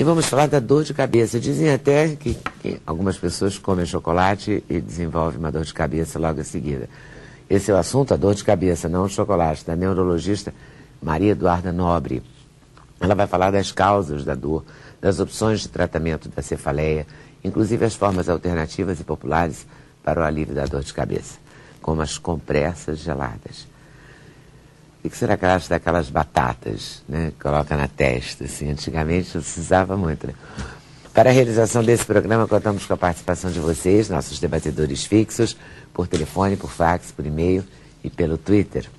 vamos falar da dor de cabeça. Dizem até que algumas pessoas comem chocolate e desenvolvem uma dor de cabeça logo em seguida. Esse é o assunto, a dor de cabeça, não o chocolate, da neurologista Maria Eduarda Nobre. Ela vai falar das causas da dor, das opções de tratamento da cefaleia, inclusive as formas alternativas e populares para o alívio da dor de cabeça, como as compressas geladas. O que será que ela acha daquelas batatas, né? Coloca na testa, assim. Antigamente se usava muito, né? Para a realização desse programa, contamos com a participação de vocês, nossos debatedores fixos, por telefone, por fax, por e-mail e pelo Twitter.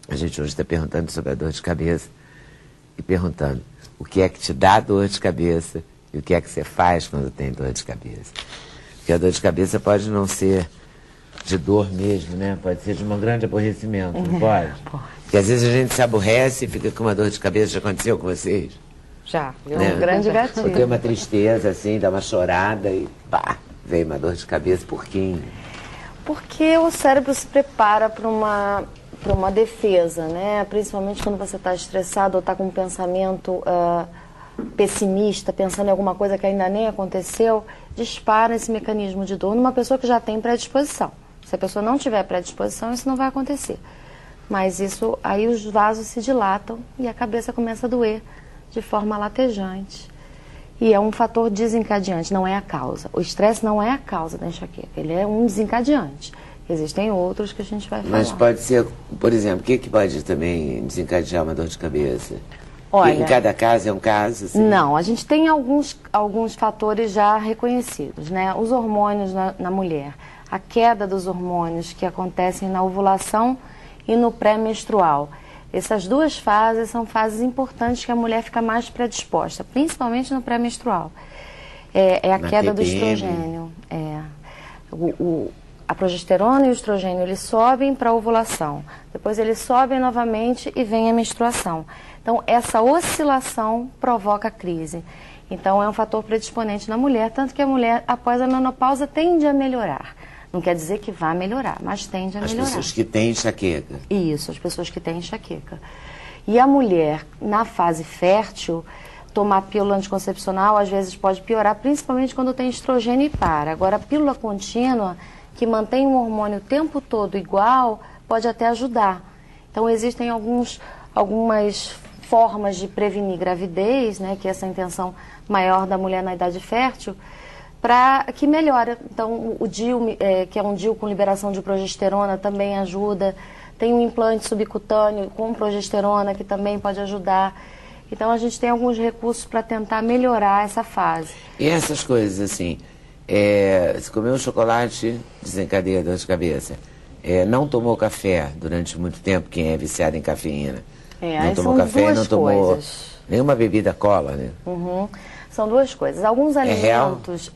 A gente hoje está perguntando sobre a dor de cabeça e perguntando o que é que te dá dor de cabeça e o que é que você faz quando tem dor de cabeça. Porque a dor de cabeça pode não ser de dor mesmo, né? Pode ser de um grande aborrecimento, não pode? Porque às vezes a gente se aborrece e fica com uma dor de cabeça. Já aconteceu com vocês? Já, né? um grande gatilho. Ou tem uma tristeza, assim, dá uma chorada e pá, vem uma dor de cabeça. Por quê? Porque o cérebro se prepara para uma defesa, né? Principalmente quando você está estressado ou está com um pensamento pessimista, pensando em alguma coisa que ainda nem aconteceu, dispara esse mecanismo de dor numa pessoa que já tem predisposição. Se a pessoa não tiver predisposição, isso não vai acontecer. Mas isso, aí os vasos se dilatam e a cabeça começa a doer de forma latejante. E é um fator desencadeante, não é a causa. O estresse não é a causa da enxaqueca, ele é um desencadeante. Existem outros que a gente vai falar. Mas pode ser, por exemplo, o que pode também desencadear uma dor de cabeça? Olha, em cada caso é um caso? Assim? Não, a gente tem alguns fatores já reconhecidos, né? Os hormônios na mulher, a queda dos hormônios que acontecem na ovulação e no pré-menstrual. Essas duas fases são fases importantes que a mulher fica mais predisposta, principalmente no pré-menstrual. É a queda do estrogênio. A progesterona e o estrogênio, eles sobem para a ovulação. Depois eles sobem novamente e vem a menstruação. Então, essa oscilação provoca a crise. Então, é um fator predisponente na mulher, tanto que a mulher, após a menopausa, tende a melhorar. Não quer dizer que vá melhorar, mas tende a melhorar. As pessoas que têm enxaqueca. Isso, as pessoas que têm enxaqueca. E a mulher, na fase fértil, tomar pílula anticoncepcional, às vezes pode piorar, principalmente quando tem estrogênio e para. Agora, a pílula contínua, que mantém o hormônio o tempo todo igual, pode até ajudar. Então, existem algumas formas de prevenir gravidez, né, que é essa intenção maior da mulher na idade fértil, para que melhora. Então, o DIU, que é um DIU com liberação de progesterona, também ajuda. Tem um implante subcutâneo com progesterona, que também pode ajudar. Então, a gente tem alguns recursos para tentar melhorar essa fase. E essas coisas, assim, se comer um chocolate, desencadeia dor de cabeça. Não tomou café durante muito tempo, quem é viciado em cafeína. Não tomou café, não tomou nenhuma bebida cola, né? Uhum. São duas coisas. Alguns alimentos...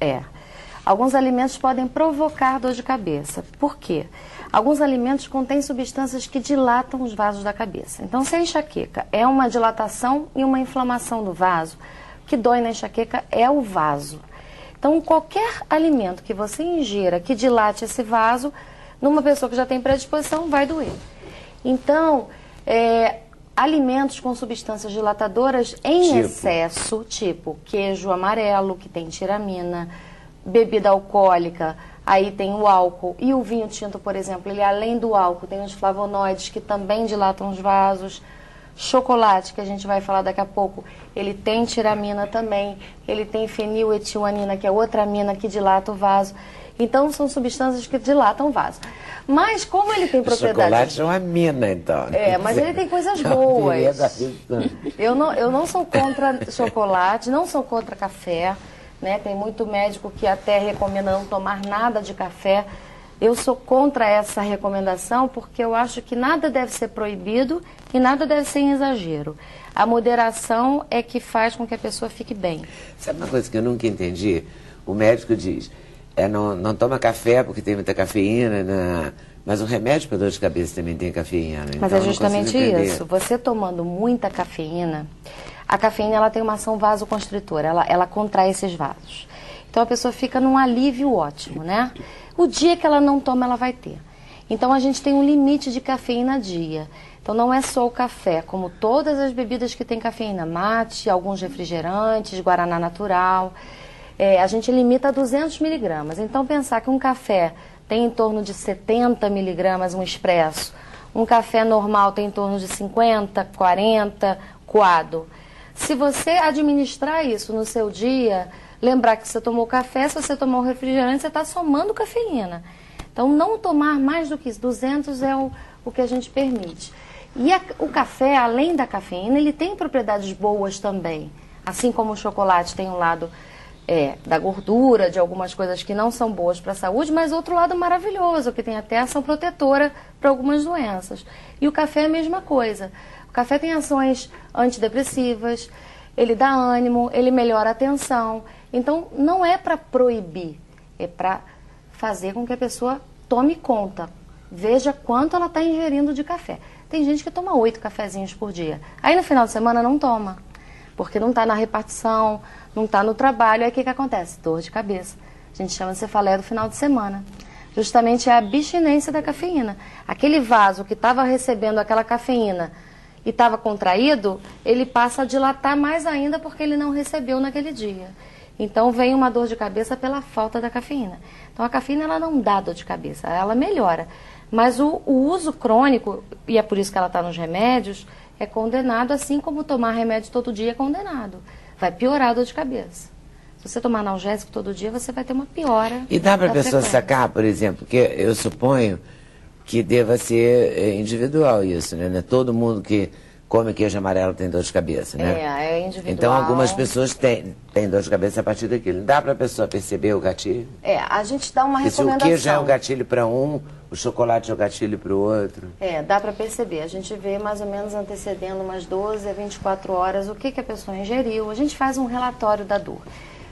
Alguns alimentos podem provocar dor de cabeça. Por quê? Alguns alimentos contêm substâncias que dilatam os vasos da cabeça. Então, se a enxaqueca é uma dilatação e uma inflamação do vaso, o que dói na enxaqueca é o vaso. Então, qualquer alimento que você ingira que dilate esse vaso, numa pessoa que já tem predisposição, vai doer. Então, alimentos com substâncias dilatadoras em excesso, tipo queijo amarelo, que tem tiramina, bebida alcoólica, aí tem o álcool. E o vinho tinto, por exemplo, ele além do álcool tem os flavonoides que também dilatam os vasos. Chocolate, que a gente vai falar daqui a pouco, ele tem tiramina também, ele tem feniletilamina, que é outra amina que dilata o vaso. Então, são substâncias que dilatam o vaso. Mas, como ele tem propriedades... Chocolate é uma mina, então. Mas ele tem coisas boas. Eu não sou contra chocolate, não sou contra café, né? Tem muito médico que até recomenda não tomar nada de café. Eu sou contra essa recomendação porque eu acho que nada deve ser proibido e nada deve ser em exagero. A moderação é que faz com que a pessoa fique bem. Sabe uma coisa que eu nunca entendi? O médico diz, não toma café porque tem muita cafeína, mas o remédio para dor de cabeça também tem cafeína. Mas então é justamente isso. Você tomando muita cafeína, a cafeína ela tem uma ação vasoconstritora, ela contrai esses vasos. Então a pessoa fica num alívio ótimo, né? O dia que ela não toma, ela vai ter. Então a gente tem um limite de cafeína a dia. Então não é só o café, como todas as bebidas que têm cafeína, mate, alguns refrigerantes, guaraná natural, a gente limita a 200 miligramas. Então pensar que um café tem em torno de 70 miligramas, um expresso, um café normal tem em torno de 50, 40, coado. Se você administrar isso no seu dia, lembrar que você tomou café, se você tomou refrigerante, você está somando cafeína. Então, não tomar mais do que isso, 200 é o que a gente permite. E o café, além da cafeína, ele tem propriedades boas também. Assim como o chocolate tem um lado da gordura, de algumas coisas que não são boas para a saúde, mas outro lado maravilhoso, que tem até ação protetora para algumas doenças. E o café é a mesma coisa. O café tem ações antidepressivas, ele dá ânimo, ele melhora a atenção. Então, não é para proibir, é para fazer com que a pessoa tome conta, veja quanto ela está ingerindo de café. Tem gente que toma 8 cafezinhos por dia. Aí no final de semana não toma, porque não está na repartição, não está no trabalho. Aí o que acontece? Dor de cabeça. A gente chama de cefaleia do final de semana. Justamente é a abstinência da cafeína. Aquele vaso que estava recebendo aquela cafeína e estava contraído, ele passa a dilatar mais ainda porque ele não recebeu naquele dia. Então vem uma dor de cabeça pela falta da cafeína. Então a cafeína ela não dá dor de cabeça, ela melhora. Mas o uso crônico, e é por isso que ela está nos remédios, é condenado, assim como tomar remédio todo dia é condenado. Vai piorar a dor de cabeça. Se você tomar analgésico todo dia, você vai ter uma piora. E dá para a pessoa sacar, por exemplo, porque eu suponho que deva ser individual isso, né? Não é todo mundo que come queijo amarelo tem dor de cabeça, né? É individual. Então algumas pessoas têm dor de cabeça a partir daquilo. Dá para a pessoa perceber o gatilho? A gente dá uma recomendação. Se o queijo é um gatilho para um, o chocolate é o gatilho para o outro. Dá para perceber. A gente vê mais ou menos antecedendo umas 12 a 24 horas o que a pessoa ingeriu. A gente faz um relatório da dor.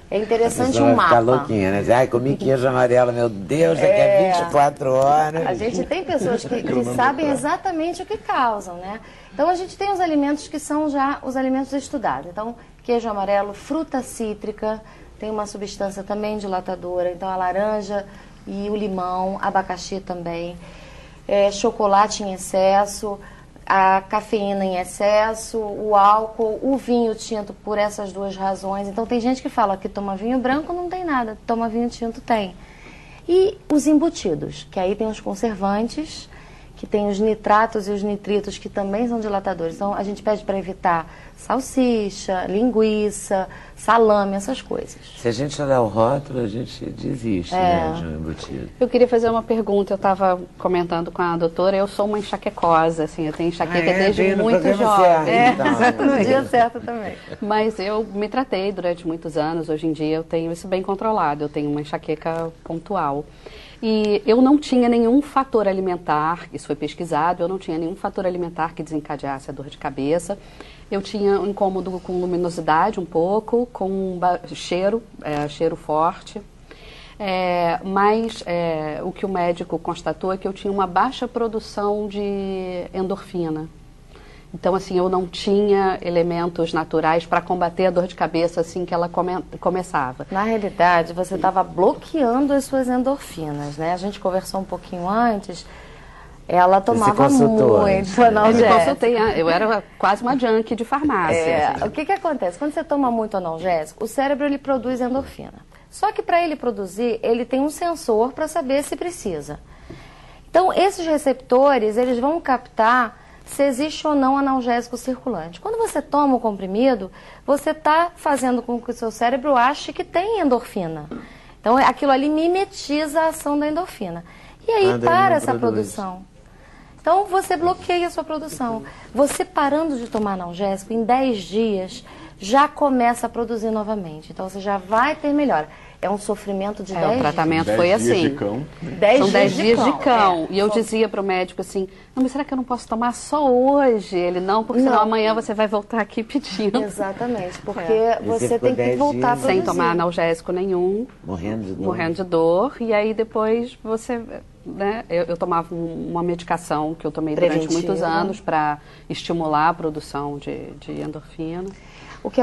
É interessante um mapa. Vai ficar louquinha, né? Ai, comi queijo amarelo, meu Deus, daqui a 24 horas. A gente tem pessoas que sabem exatamente o que causam, né? Então, a gente tem os alimentos que são já os alimentos estudados. Então, queijo amarelo, fruta cítrica, tem uma substância também dilatadora. Então, a laranja e o limão, abacaxi também. Chocolate em excesso, a cafeína em excesso, o álcool, o vinho tinto por essas duas razões. Então tem gente que fala que toma vinho branco não tem nada, toma vinho tinto tem. E os embutidos, que aí tem os conservantes, que tem os nitratos e os nitritos que também são dilatadores. Então a gente pede para evitar salsicha, linguiça, salame, essas coisas. Se a gente olhar o rótulo, a gente desiste, né, de um embutido. Eu queria fazer uma pergunta. Eu estava comentando com a doutora, eu sou uma enxaquecosa, assim, eu tenho enxaqueca desde muito jovem. Certo, no dia certo também. Mas eu me tratei durante muitos anos, hoje em dia eu tenho isso bem controlado, eu tenho uma enxaqueca pontual. E eu não tinha nenhum fator alimentar, isso foi pesquisado, eu não tinha nenhum fator alimentar que desencadeasse a dor de cabeça. Eu tinha um incômodo com luminosidade um pouco, com cheiro forte. Mas o que o médico constatou é que eu tinha uma baixa produção de endorfina. Então, assim, eu não tinha elementos naturais para combater a dor de cabeça assim que ela começava. Na realidade, você estava bloqueando as suas endorfinas, né? A gente conversou um pouquinho antes. Ela tomava muito analgésico. Eu consultei, eu era quase uma junkie de farmácia. O que acontece? Quando você toma muito analgésico, o cérebro ele produz endorfina. Só que para ele produzir, ele tem um sensor para saber se precisa. Então, esses receptores, eles vão captar se existe ou não analgésico circulante. Quando você toma o comprimido, você está fazendo com que o seu cérebro ache que tem endorfina. Então, aquilo ali mimetiza a ação da endorfina. E aí para essa produção. Então, você bloqueia a sua produção. Você parando de tomar analgésico, em 10 dias, já começa a produzir novamente. Então, você já vai ter melhora. É um sofrimento de 10 dias. O tratamento foi assim. São 10 dias de cão. E eu dizia para o médico assim, não, mas será que eu não posso tomar só hoje? Ele, não, porque senão amanhã você vai voltar aqui pedindo. Exatamente, porque você tem que voltar a produzir. Sem tomar analgésico nenhum. Morrendo de dor. E aí depois você... Né, eu tomava uma medicação que eu tomei durante muitos anos para estimular a produção de endorfina. O que